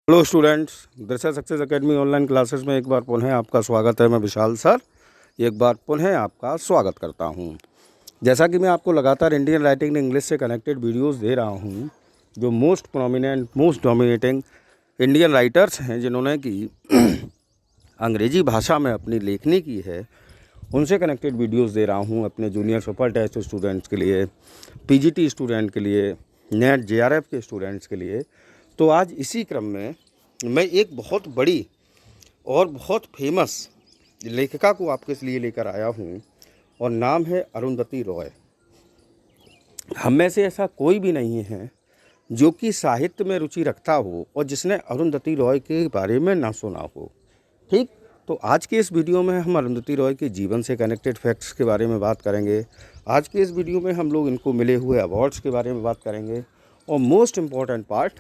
Hello students, दरअसल success academy online classes में एक बार पुनः आपका स्वागत है। मैं विशाल सर एक बार पुनः आपका स्वागत करता हूं। जैसा कि मैं आपको लगातार इंडियन राइटिंग इंग्लिश से कनेक्टेड वीडियोस दे रहा हूं, जो most prominent most dominating Indian writers हैं जिन्होंने कि अंग्रेजी भाषा में अपनी लेखनी की है, उनसे कनेक्टेड वीडियोस दे रहा हूं अपने जूनियर सुपर टेस्ट स्टूडेंट्स के लिए, पीजीटी स्टूडेंट के लिए, नेट जेआरएफ के स्टूडेंट्स के लिए। तो आज इसी क्रम में मैं एक बहुत बड़ी और बहुत फेमस लेखिका को आपके लिए लेकर आया हूं और नाम है अरुंधति रॉय। हम में से ऐसा कोई भी नहीं है जो कि साहित्य में रुचि रखता हो और जिसने अरुंधति रॉय के बारे में ना सुना हो। ठीक, तो आज के इस वीडियो में हम अरुंधति रॉय के जीवन से कनेक्टेड फैक्ट्स के बारे में बात करेंगे। आज के इस वीडियो में हम लोग इनको मिले हुए अवार्ड्स के बारे में बात करेंगे और मोस्ट इम्पॉर्टेंट पार्ट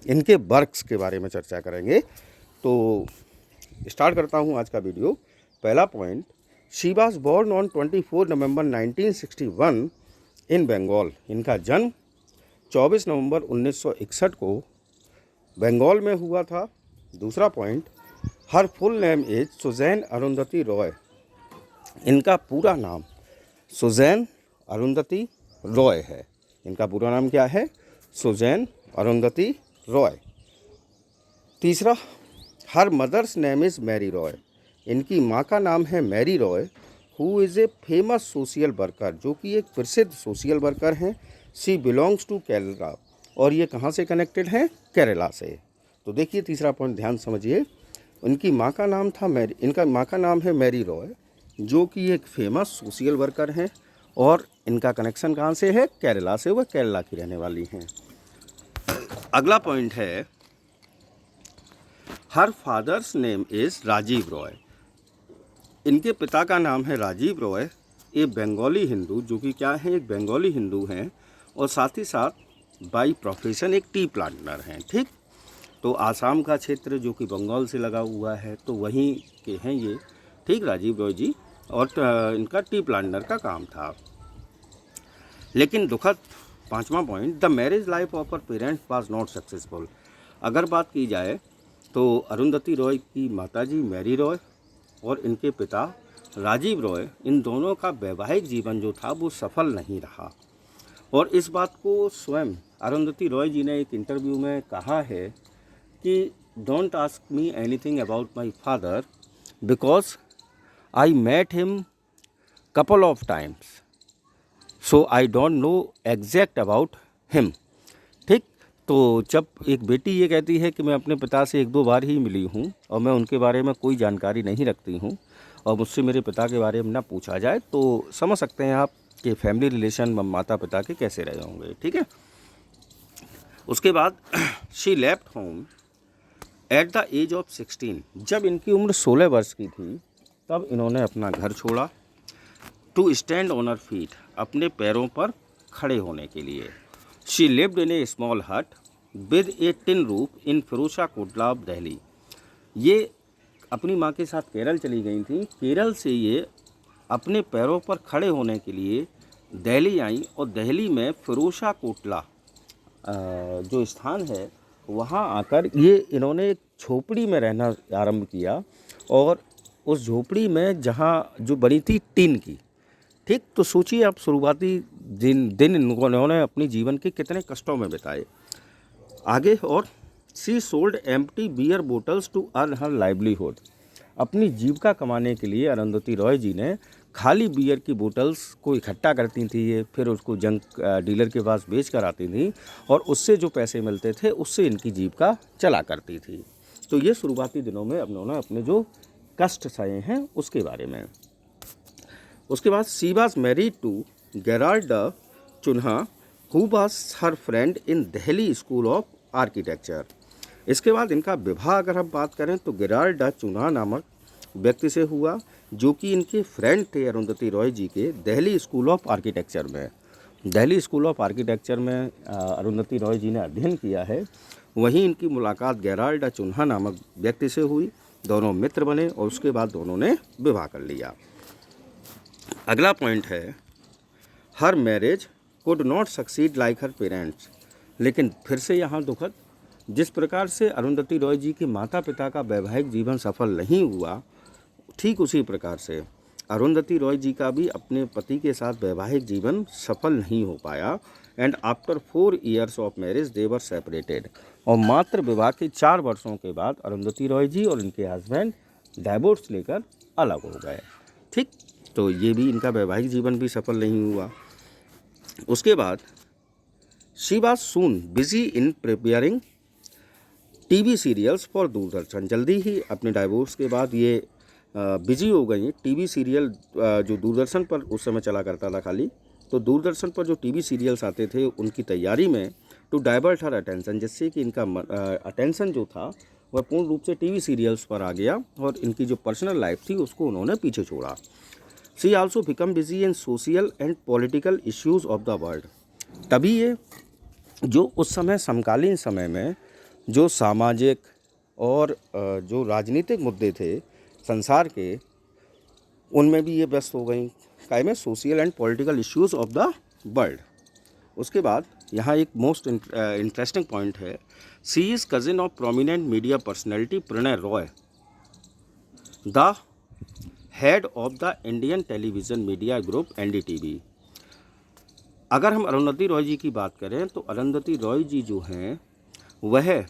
इनके वर्क्स के बारे में चर्चा करेंगे। तो स्टार्ट करता हूं आज का वीडियो। पहला point, she was born on 24 November 1961 in Bengal. इनका जन्म 24 नवंबर 1961 को बंगाल में हुआ था। दूसरा point, her full name is Suzanna Arundhati Roy. इनका पूरा नाम सुजैन अरुंधति रॉय है। इनका पूरा नाम क्या है? सुजैन अरुंधति रॉय। तीसरा, her mother's name is Mary Roy. इनकी माँ का नाम है Mary Roy, who is a famous social worker, जो कि एक प्रसिद्ध सोशल वर्कर हैं। शी बिलोंग्स टू केरला, और ये कहाँ से कनेक्टेड हैं? केरला से। तो देखिए तीसरा पॉइंट ध्यान समझिए। इनकी माँ का नाम था मैरी, इनका माँ का नाम है मैरी रॉय, जो कि एक फेमस सोशल वर्कर हैं, और इनका कनेक्शन कहाँ से है? केरला से। वह केरला की रहने वाली हैं। अगला पॉइंट है, her father's name is Rajiv Roy. इनके पिता का नाम है राजीव रॉय, ये बंगाली हिंदू, जो कि क्या है? एक बंगाली हिंदू हैं, और साथ ही साथ बाई प्रोफेशन एक टी प्लांटर हैं। ठीक, तो आसाम का क्षेत्र जो कि बंगाल से लगा हुआ है, तो वहीं के हैं ये। ठीक, राजीव रॉय जी, और इनका टी प्लांटर का काम था। लेकिन दुखद पांचवा point, the marriage life of her parents was not successful. अगर बात की जाए तो अरुंधति रॉय की माताजी मैरी रॉय और इनके पिता राजीव रॉय, इन दोनों का वैवाहिक जीवन जो था वो सफल नहीं रहा। और इस बात को स्वयं अरुंधति रॉय जी ने एक इंटरव्यू में कहा है कि don't ask me anything about my father because I met him couple of times, so I don't know exact about him. ठीक, तो जब एक बेटी ये कहती है कि मैं अपने पिता से एक दो बार ही मिली हूँ और मैं उनके बारे में कोई जानकारी नहीं रखती हूँ और मुझसे मेरे पिता के बारे में ना पूछा जाए, तो समझ सकते हैं आप कि फैमिली रिलेशन माता पिता के कैसे रहे होंगे। ठीक है, उसके बाद she left home at the age of 16। जब इनकी उम्र 16 वर्ष की थी तब इन्होंने अपना घर छोड़ा। To stand on her feet, अपने पैरों पर खड़े होने के लिए। She lived in a small hut with a tin roof in Firoza Kotla Delhi. ये अपनी माँ के साथ केरल चली गई थी। केरल से ये अपने पैरों पर खड़े होने के लिए दिल्ली आई और दिल्ली में फिरोजा कोटला जो स्थान है वहाँ आकर ये इन्होंने एक झोपड़ी में रहना आरंभ किया, और उस झोपड़ी में जहाँ जो बनी थी टिन की। ठीक, तो सोचिए आप शुरुआती दिन इन्होंने अपनी जीवन के कितने कष्टों में बिताए। आगे, और she sold empty beer bottles to earn her livelihood. अपनी जीविका कमाने के लिए अरुंधति रॉय जी ने खाली बियर की बोतल्स को इकट्ठा करती थी ये, फिर उसको जंक डीलर के पास बेच कर आती थी, और उससे जो पैसे मिलते थे उससे इनकी जीविका चला करती थी। तो ये शुरुआती दिनों में उन्होंने अपने जो कष्ट सहे हैं उसके बारे में। उसके बाद she was married to Gerald Cunha, who was her friend in Delhi school of architecture. इसके बाद इनका विवाह अगर हम बात करें तो गेराल्ड चुन्हा नामक व्यक्ति से हुआ, जो कि इनके फ्रेंड थे अरुंधति रॉय जी के दिल्ली स्कूल ऑफ आर्किटेक्चर में। दिल्ली स्कूल ऑफ आर्किटेक्चर में अरुंधति रॉय जी ने अध्ययन किया है। वहीं इनकी मुलाकात गेराल्ड चुन्हा नामक व्यक्ति से हुई, दोनों मित्र बने और उसके बाद दोनों ने विवाह कर लिया। अगला पॉइंट है, हर marriage could not succeed like her parents. लेकिन फिर से यहाँ दुखद, जिस प्रकार से अरुंधति रॉय जी के माता पिता का वैवाहिक जीवन सफल नहीं हुआ, ठीक उसी प्रकार से अरुंधति रॉय जी का भी अपने पति के साथ वैवाहिक जीवन सफल नहीं हो पाया। And after 4 years of marriage they were separated. और मात्र विवाह के 4 वर्षों के बाद अरुंधति रॉय जी और इनके हस्बैंड डाइवोर्स लेकर अलग हो गए। ठीक, तो ये भी इनका वैवाहिक जीवन भी सफल नहीं हुआ। उसके बाद she was soon busy in preparing TV serials for Doordarshan. जल्दी ही अपने डाइवोर्स के बाद ये बिजी हो गई टीवी सीरियल जो दूरदर्शन पर उस समय चला करता था खाली, तो दूरदर्शन पर जो टीवी सीरियल्स आते थे उनकी तैयारी में टू डाइवर्ट हर अटेंशन, जिससे कि इनका अटेंशन जो था वह पूर्ण रूप से टीवी सीरियल्स पर आ गया और इनकी जो पर्सनल लाइफ थी उसको उन्होंने पीछे छोड़ा। She also become busy in social and political issues of the world. तभी ये जो उस समय समकालीन समय में जो सामाजिक और जो राजनीतिक मुद्दे थे संसार के, उनमें भी ये व्यस्त हो गई। काय में social and political issues of the world. उसके बाद यहाँ एक मोस्ट इंटरेस्टिंग पॉइंट है, she is cousin of prominent media personality Prannoy Roy, the head of the Indian television media group NDTV। अगर हम अरुंधति रॉय जी की बात करें तो अरुंधति रॉय जी जो हैं वह,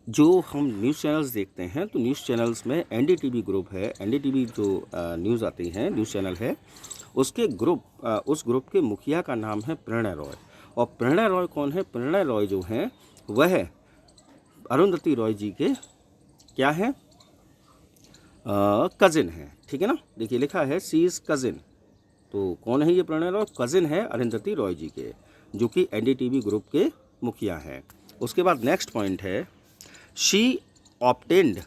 जो हम न्यूज़ चैनल्स देखते हैं तो न्यूज़ चैनल्स में NDTV ग्रुप है, NDTV जो न्यूज़ आती हैं न्यूज़ चैनल है, उसके उस ग्रुप के मुखिया का नाम है प्रणय रॉय। और प्रणय रॉय कौन है? प्रणय रॉय जो हैं वह अरुंधति रॉय जी के क्या हैं, कज़िन हैं। ठीक है ना, देखिए लिखा है शी इज़ कज़िन, तो कौन है ये प्रणय रॉय? कज़िन है अरुंधति रॉय जी के, जो कि NDTV ग्रुप के मुखिया हैं। उसके बाद नेक्स्ट पॉइंट है, she obtained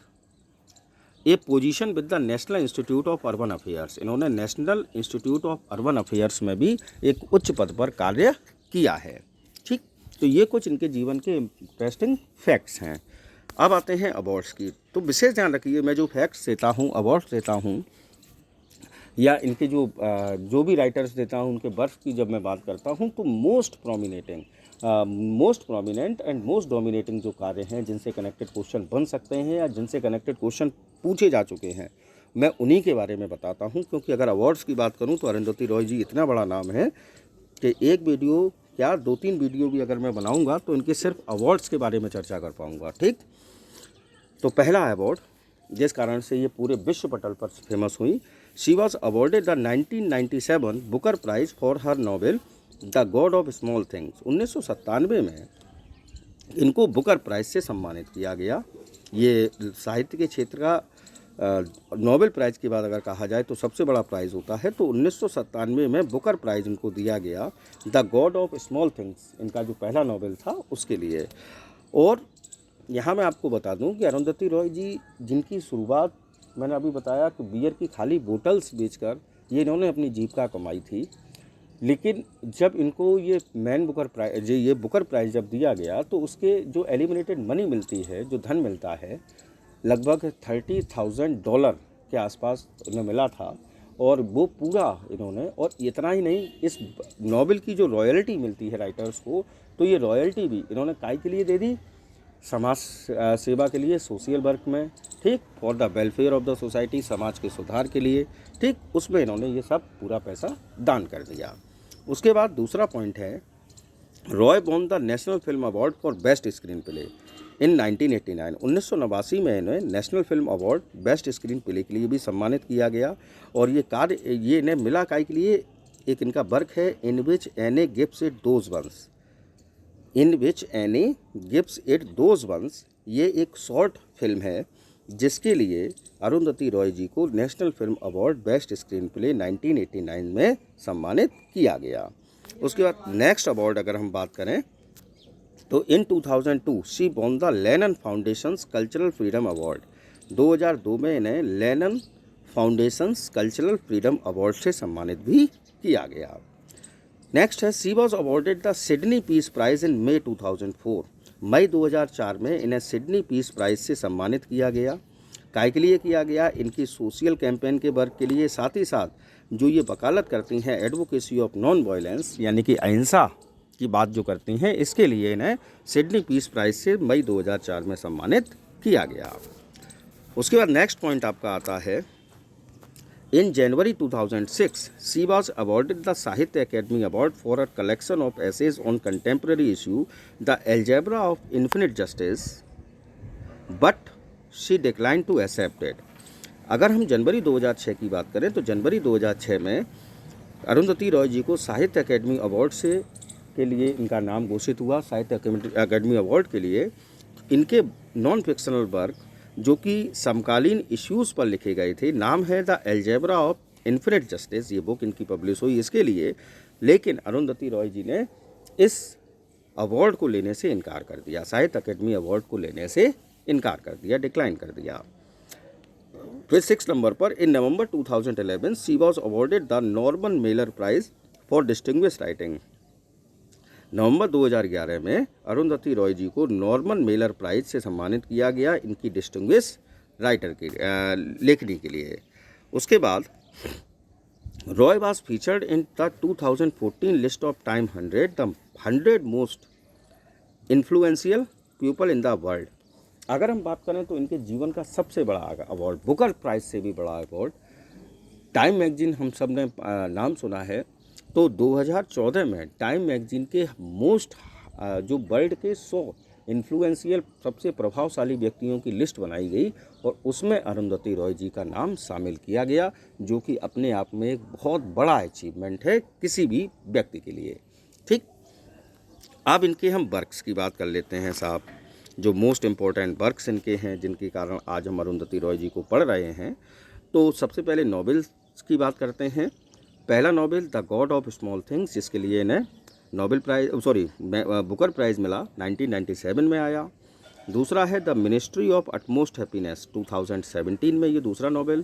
a position with the national institute of urban affairs. इन्होंने national institute of urban affairs में भी एक उच्च पद पर कार्य किया है। ठीक, तो ये कुछ इनके जीवन के इंटरेस्टिंग फैक्ट्स हैं। अब आते हैं अवार्ड्स की, तो विशेष ध्यान रखिए, मैं जो फैक्ट्स देता हूँ, अवार्ड्स देता हूँ, या इनके जो भी राइटर्स देता हूँ उनके वर्क की जब मैं बात करता हूँ, तो most prominent and most dominating जो कार्य हैं जिनसे कनेक्टेड क्वेश्चन बन सकते हैं या जिनसे कनेक्टेड क्वेश्चन पूछे जा चुके हैं, मैं उन्हीं के बारे में बताता हूँ। क्योंकि अगर अवार्ड्स की बात करूँ तो अरुंधति रॉय जी इतना बड़ा नाम है कि एक वीडियो क्या 2-3 वीडियो भी अगर मैं बनाऊँगा तो इनके सिर्फ अवार्ड्स के बारे में चर्चा कर पाऊँगा। ठीक, तो पहला अवार्ड जिस कारण से ये पूरे विश्व पटल पर फेमस हुई, she was awarded the 1997 Booker prize for her novel the God of small things. 1997 में इनको बुकर प्राइज़ से सम्मानित किया गया। ये साहित्य के क्षेत्र का नोबेल प्राइज़ के बाद अगर कहा जाए तो सबसे बड़ा प्राइज़ होता है। तो 1997 में बुकर प्राइज़ इनको दिया गया the God of small things, इनका जो पहला नॉवेल था उसके लिए। और यहाँ मैं आपको बता दूं कि अरुंधति रॉय जी, जिनकी शुरुआत मैंने अभी बताया कि बियर की खाली बोतल्स बेचकर ये इन्होंने अपनी जीविका कमाई थी, लेकिन जब इनको ये बुकर प्राइज़ जब दिया गया तो उसके जो एलिमिनेटेड मनी मिलती है, जो धन मिलता है, लगभग $30,000 के आसपास इन्हें मिला था। और वो पूरा इन्होंने, और इतना ही नहीं, इस नॉवेल की जो रॉयल्टी मिलती है राइटर्स को, तो ये रॉयल्टी भी इन्होंने काय के लिए दे दी? समाज सेवा के लिए, सोशल वर्क में, ठीक, for the welfare of the society, समाज के सुधार के लिए, ठीक, उसमें इन्होंने ये सब पूरा पैसा दान कर दिया। उसके बाद दूसरा पॉइंट है, Roy won the national film award for best screen play in 1989। 1989 में इन्हें national film award best screen play के लिए भी सम्मानित किया गया। और ये कार्य ये इन्हें मिला काय के लिए? एक इनका वर्क है in which Annie gives it those ones, in which Annie gives it those ones. ये एक शॉर्ट फिल्म है जिसके लिए अरुंधति रॉय जी को national film award best screen play 1989 में सम्मानित किया गया। उसके बाद नेक्स्ट अवार्ड अगर हम बात करें तो in 2002 she won the Lennon foundations cultural freedom award. 2002 में इन्हें Lennon foundations cultural freedom award से सम्मानित भी किया गया। नेक्स्ट है, she was awarded the Sydney peace prize in May 2004। मई 2004 में इन्हें सिडनी पीस प्राइज़ से सम्मानित किया गया। काय के लिए किया गया? इनकी सोशल कैंपेन के वर्क के लिए, साथ ही साथ जो ये वकालत करती हैं एडवोकेसी ऑफ नॉन वायलेंस, यानी कि अहिंसा की बात जो करती हैं, इसके लिए इन्हें सिडनी पीस प्राइज़ से मई 2004 में सम्मानित किया गया। उसके बाद नेक्स्ट पॉइंट आपका आता है, in January 2006 she was awarded the Sahitya Akademi award for a collection of essays on contemporary issue the algebra of infinite justice but she decline to accept it. अगर हम जनवरी 2006 की बात करें तो जनवरी 2006 में अरुंधति रॉय जी को साहित्य अकेडमी अवार्ड से के लिए इनका नाम घोषित हुआ। साहित्य अकेडमी अवार्ड के लिए इनके नॉन फिक्शनल वर्क जो कि समकालीन इश्यूज़ पर लिखे गए थे, नाम है the algebra of infinite justice, ये बुक इनकी पब्लिश हुई इसके लिए। लेकिन अरुंधति रॉय जी ने इस अवार्ड को लेने से इनकार कर दिया, साहित्य अकेडमी अवार्ड को लेने से इनकार कर दिया, डिक्लाइन कर दिया। फिर 6 नंबर पर in November 2011 she was awarded the Norman Mailer prize for distinguish writing. नवंबर 2011 में अरुंधति रॉय जी को नॉर्मन मेलर प्राइज से सम्मानित किया गया इनकी डिस्टिंग्विश राइटर की लेखनी के लिए। उसके बाद Roy was featured in the 2014 list of time 100 the 100 most influential people in the world. अगर हम बात करें तो इनके जीवन का सबसे बड़ा अवार्ड, बुकर प्राइज से भी बड़ा अवार्ड, टाइम मैगजीन हम सब ने नाम सुना है, तो 2014 में टाइम मैगजीन के मोस्ट जो वर्ल्ड के 100 इन्फ्लुएंशियल सबसे प्रभावशाली व्यक्तियों की लिस्ट बनाई गई और उसमें अरुंधति रॉय जी का नाम शामिल किया गया, जो कि अपने आप में एक बहुत बड़ा अचीवमेंट है किसी भी व्यक्ति के लिए। ठीक, अब इनके हम वर्क्स की बात कर लेते हैं साहब, जो मोस्ट इम्पोर्टेंट वर्क्स इनके हैं जिनके कारण आज हम अरुंधति रॉय जी को पढ़ रहे हैं। तो सबसे पहले नॉवेल्स की बात करते हैं। पहला novel the God of small things, जिसके लिए इन्हें बुकर प्राइज़ मिला, 1997 में आया। दूसरा है the ministry of utmost happiness, 2017 में ये दूसरा नॉवेल।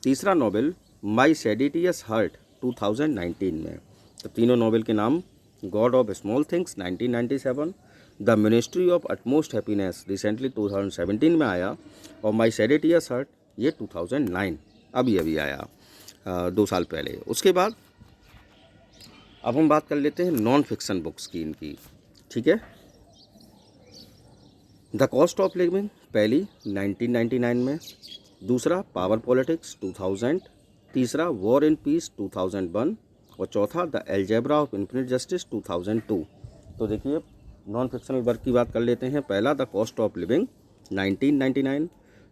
तीसरा नॉवेल माई सेडिटियस हार्ट, 2019 में। तो तीनों नॉवेल के नाम, God of small things 1997, the ministry of utmost happiness recently 2017 में आया, और माई सेडिटियस हार्ट ये 2009 अभी आया, 2 साल पहले। उसके बाद अब हम बात कर लेते हैं नॉन फिक्शन बुक्स की इनकी। ठीक है, द कॉस्ट ऑफ लिविंग पहली 1999 में, दूसरा पावर पॉलिटिक्स 2000, तीसरा वॉर एंड पीस 2001 और चौथा the algebra of infinite justice 2002। तो देखिए नॉन फिक्शनल वर्क की बात कर लेते हैं। पहला द कॉस्ट ऑफ लिविंग 1999,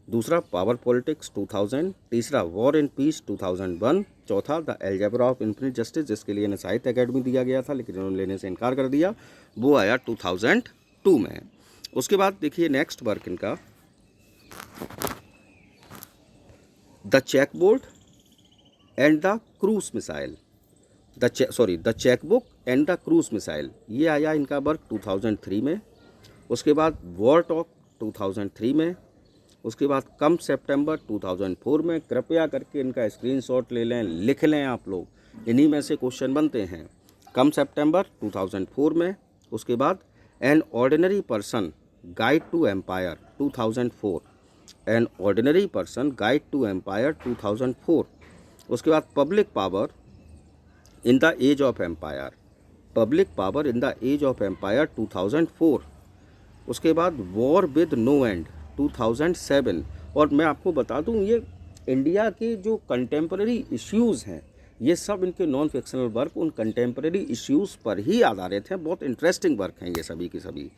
दूसरा पावर पॉलिटिक्स 2000, तीसरा वॉर एंड पीस 2001, चौथा the algebra of infinite justice, जिसके लिए इन्हें साहित्य अकेडमी दिया गया था लेकिन उन्होंने लेने से इनकार कर दिया, वो आया 2002 में। उसके बाद देखिए नेक्स्ट वर्क इनका the checkboard and the cruise missile, the checkbook and the cruise missile, ये आया इनका वर्क 2003 में। उसके बाद वॉर टॉक 2003 में। उसके बाद कम सितंबर 2004 में। कृपया करके इनका स्क्रीनशॉट ले लें, लिख लें आप लोग, इन्हीं में से क्वेश्चन बनते हैं। कम सितंबर 2004 में। उसके बाद an ordinary person guide to empire 2004, an ordinary person guide to empire 2004। उसके बाद public power in the age of empire, public power in the age of empire 2004। उसके बाद वॉर विद नो एंड 2007। और मैं आपको बता दूं ये इंडिया के जो कंटेम्प्रेरी इश्यूज़ हैं ये सब इनके नॉन फिक्शनल वर्क उन कंटेम्प्रेरी इश्यूज़ पर ही आधारित हैं। बहुत इंटरेस्टिंग वर्क हैं ये सभी के सभी।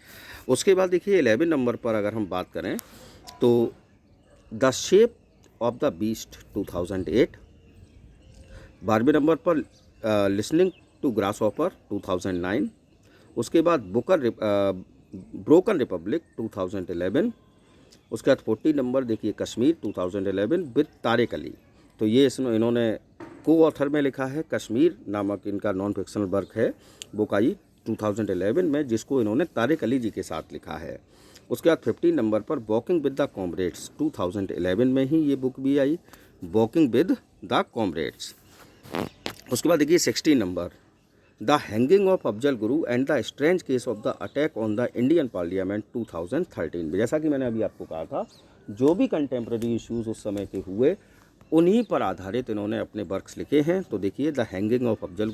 उसके बाद देखिए 11 नंबर पर अगर हम बात करें तो the shape of the beast 2008। 12वें नंबर पर लिसनिंग टू ग्रासहॉपर 2009। उसके बाद ब्रोकन रिपब्लिक 2011। उसके बाद 40 नंबर देखिए कश्मीर 2011 विद तारिक अली। तो ये इसमें इन्होंने को ऑथर में लिखा है, कश्मीर नामक इनका नॉन फिक्शनल वर्क है, बुक आई 2011 में, जिसको इन्होंने तारिक अली जी के साथ लिखा है। उसके बाद 15 नंबर पर वॉकिंग विद द कॉमरेड्स 2011 में ही ये बुक भी आई, वॉकिंग विद द कॉमरेड्स। उसके बाद देखिए 16 नंबर the hanging of Afzal Guru and the strange case of the attack on the Indian parliament 2013 में। जैसा कि मैंने अभी आपको कहा था, जो भी कंटेम्प्रेरी इश्यूज़ उस समय के हुए उन्हीं पर आधारित इन्होंने अपने वर्क्स लिखे हैं। तो देखिए, द हैंगिंग ऑफ अफजल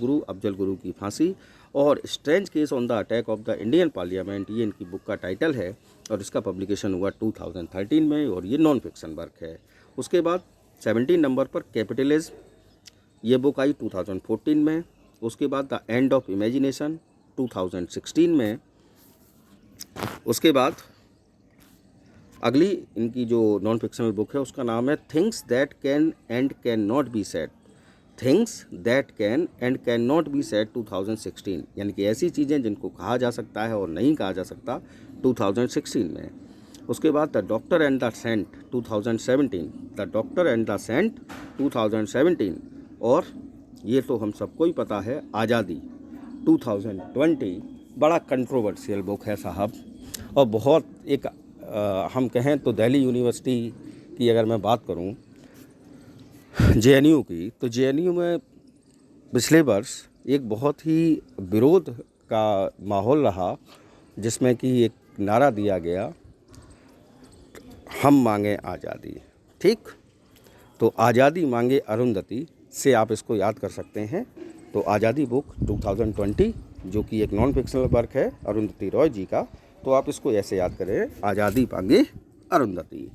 गुरु की फांसी, और strange case on the attack of the Indian parliament, ये इनकी बुक का टाइटल है और इसका पब्लिकेशन हुआ 2013 में, और ये नॉन फिक्शन वर्क है। उसके बाद 17 नंबर पर कैपिटलिज्म, ये बुक आई 2014 में। उसके बाद द एंड ऑफ इमेजिनेशन 2016 में। उसके बाद अगली इनकी जो नॉन फिक्शनल बुक है उसका नाम है things that can and can not be said, things that can and can not be said 2016, यानी कि ऐसी चीज़ें जिनको कहा जा सकता है और नहीं कहा जा सकता 2016 में। उसके बाद the doctor and the saint 2017, the doctor and the saint 2017, और ये तो हम सबको ही पता है आज़ादी 2020। बड़ा कंट्रोवर्शियल बुक है साहब, और बहुत एक हम कहें तो दिल्ली यूनिवर्सिटी की अगर मैं बात करूं, जेएनयू की, तो जेएनयू में पिछले वर्ष एक बहुत ही विरोध का माहौल रहा, जिसमें कि एक नारा दिया गया, हम मांगे आज़ादी। ठीक, तो आज़ादी मांगे अरुंधति से आप इसको याद कर सकते हैं। तो आज़ादी बुक 2020, जो कि एक नॉन फिक्शनल वर्क है अरुंधति रॉय जी का, तो आप इसको ऐसे याद करें, आज़ादी मांगे अरुंधति।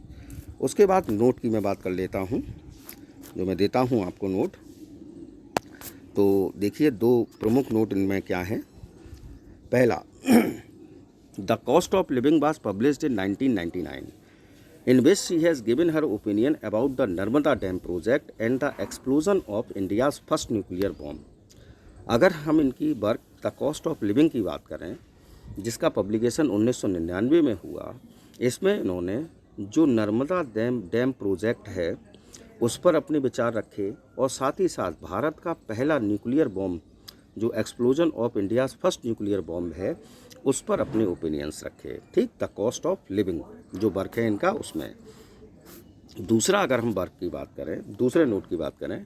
उसके बाद नोट की मैं बात कर लेता हूँ, जो मैं देता हूँ आपको नोट। तो देखिए, दो प्रमुख नोट इनमें क्या हैं। पहला, the cost of living was published in 1999, in which she has given her opinion about the Narmada Dam project and the explosion of India's first nuclear bomb। अगर हम इनकी work the cost of living की बात करें, जिसका publication 1999 में हुआ, इसमें इन्होंने जो नर्मदा डैम प्रोजेक्ट है उस पर अपने विचार रखे, और साथ ही साथ भारत का पहला न्यूक्लियर बॉम्ब, जो explosion of India's first nuclear bomb है, उस पर अपने ओपिनियंस रखे। ठीक, द कॉस्ट ऑफ लिविंग जो वर्क है इनका, उसमें। दूसरा, अगर हम वर्क की बात करें, दूसरे नोट की बात करें,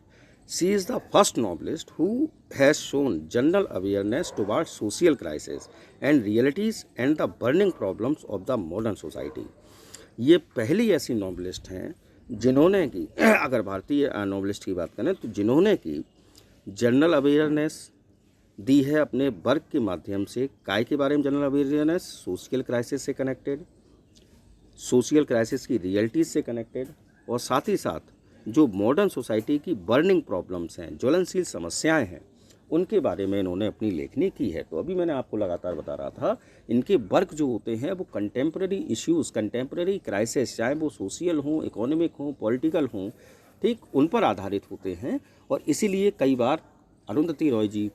she is the first novelist who has shown general awareness towards social crisis and realities and the burning problems of the modern society. ये पहली ऐसी नॉवलिस्ट हैं जिन्होंने की, अगर भारतीय नॉवलिस्ट की बात करें, तो जिन्होंने की जनरल अवेयरनेस दी है अपने वर्क के माध्यम से। काय के बारे में जनरल अवेयरनेस? सोशल क्राइसिस से कनेक्टेड, सोशल क्राइसिस की रियलिटीज़ से कनेक्टेड, और साथ ही साथ जो मॉडर्न सोसाइटी की बर्निंग प्रॉब्लम्स हैं, ज्वलनशील समस्याएं हैं, उनके बारे में इन्होंने अपनी लेखनी की है। तो अभी मैंने आपको लगातार बता रहा था, इनके वर्क जो होते हैं वो कंटेम्प्रेरी इश्यूज़, कंटेम्प्रेरी क्राइसिस, चाहे वो सोशल हों, इकोनॉमिक हों, पॉलिटिकल हों, ठीक, उन पर आधारित होते हैं। और इसीलिए कई बार अरुंधति रॉय जी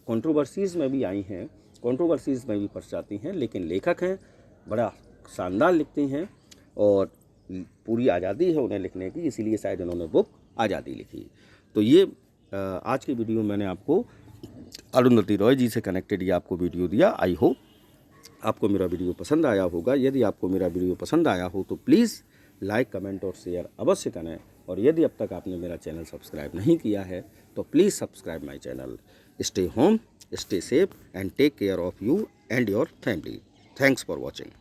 कंट्रोवर्सीज़ में भी आई हैं, कंट्रोवर्सीज़ में भी फंस जाती हैं, लेकिन लेखक हैं, बड़ा शानदार लिखते हैं, और पूरी आज़ादी है उन्हें लिखने की, इसीलिए शायद इन्होंने बुक आज़ादी लिखी। तो ये आज की वीडियो मैंने आपको अरुंधति रॉय जी से कनेक्टेड ये आपको वीडियो दिया। आई होप आपको मेरा वीडियो पसंद आया होगा। यदि आपको मेरा वीडियो पसंद आया हो तो प्लीज़ लाइक, कमेंट और शेयर अवश्य करें, और यदि अब तक आपने मेरा चैनल सब्सक्राइब नहीं किया है तो please subscribe my channel. Stay home, stay safe, and take care of you and your family. Thanks for watching.